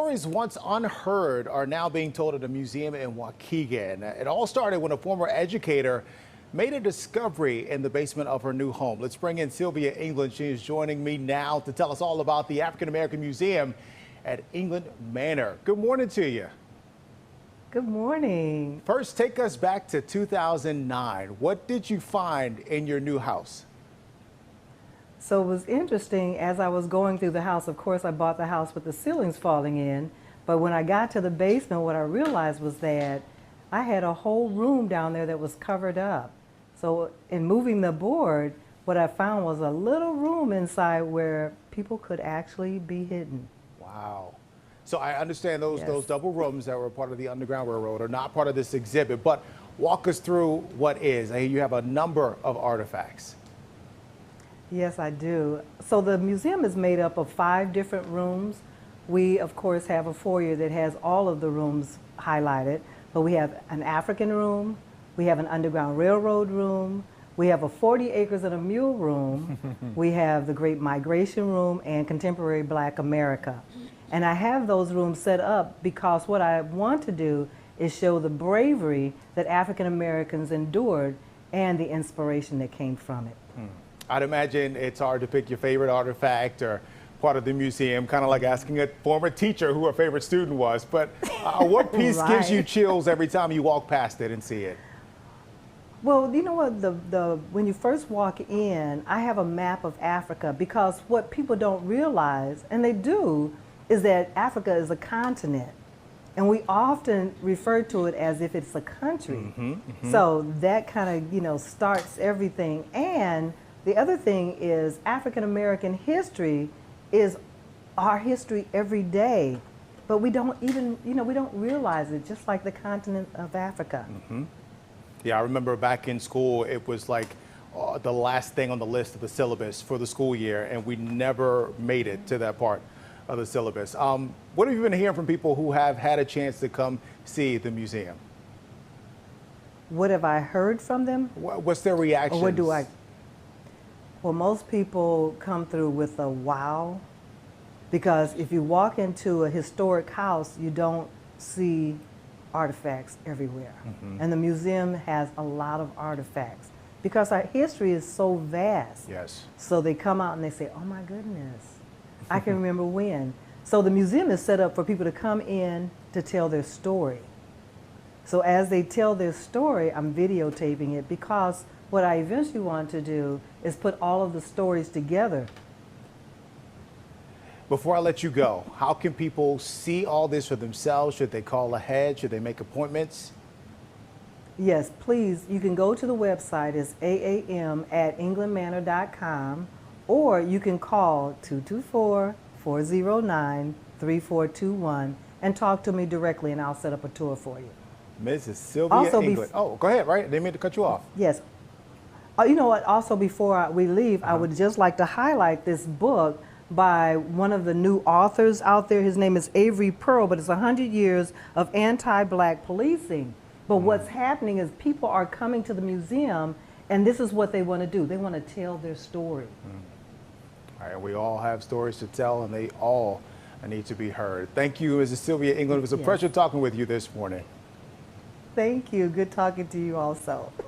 Stories once unheard are now being told at a museum in Waukegan. It all started when a former educator made a discovery in the basement of her new home. Let's bring in Sylvia England. She is joining me now to tell us all about the African American Museum at England Manor. Good morning to you. Good morning. First, take us back to 2009. What did you find in your new house? So it was interesting, as I was going through the house, of course I bought the house with the ceilings falling in, but when I got to the basement, what I realized was that I had a whole room down there that was covered up. So in moving the board, what I found was a little room inside where people could actually be hidden. Wow. So I understand those Yes. those double rooms that were part of the Underground Railroad are not part of this exhibit, but walk us through what is. I hear you have a number of artifacts. Yes, I do. So the museum is made up of 5 different rooms. We, of course, have a foyer that has all of the rooms highlighted, but we have an African room, we have an Underground Railroad room, we have a 40 acres and a mule room, we have the Great Migration room, and Contemporary Black America. And I have those rooms set up because what I want to do is show the bravery that African Americans endured and the inspiration that came from it. I'd imagine it's hard to pick your favorite artifact or part of the museum, kind of like asking a former teacher who her favorite student was. But what piece Right. gives you chills every time you walk past it and see it? Well, you know what, when you first walk in, I have a map of Africa because what people don't realize, and they do, is that Africa is a continent. And we often refer to it as if it's a country. So that kind of, starts everything. And the other thing is African American history is our history every day. But we don't even, we don't realize it, just like the continent of Africa. Yeah, I remember back in school, it was like the last thing on the list of the syllabus for the school year, and we never made it to that part of the syllabus. What have you been hearing from people who have had a chance to come see the museum? What have I heard from them? What's their reaction? Or what do I? Well, most people come through with a wow, because if you walk into a historic house, you don't see artifacts everywhere. And the museum has a lot of artifacts because our history is so vast. Yes. So they come out and they say, oh my goodness, I can remember when. So the museum is set up for people to come in to tell their story. So as they tell their story, I'm videotaping it because what I eventually want to do is put all of the stories together. Before I let you go, how can people see all this for themselves? Should they call ahead? Should they make appointments? Yes, please, you can go to the website, it's aam@englandmanor.com, or you can call 224-409-3421 and talk to me directly and I'll set up a tour for you. Mrs. Sylvia England. Oh, go ahead, right? Didn't mean to cut you off. Yes. You know what, also before we leave, I would just like to highlight this book by one of the new authors out there. His name is Avery Pearl, but it's 100 Years of Anti-Black Policing. But what's happening is people are coming to the museum and this is what they want to do. They want to tell their story. All right, we all have stories to tell and they all need to be heard. Thank you, Mrs. Sylvia England. It was a pleasure talking with you this morning. Thank you. Good talking to you also.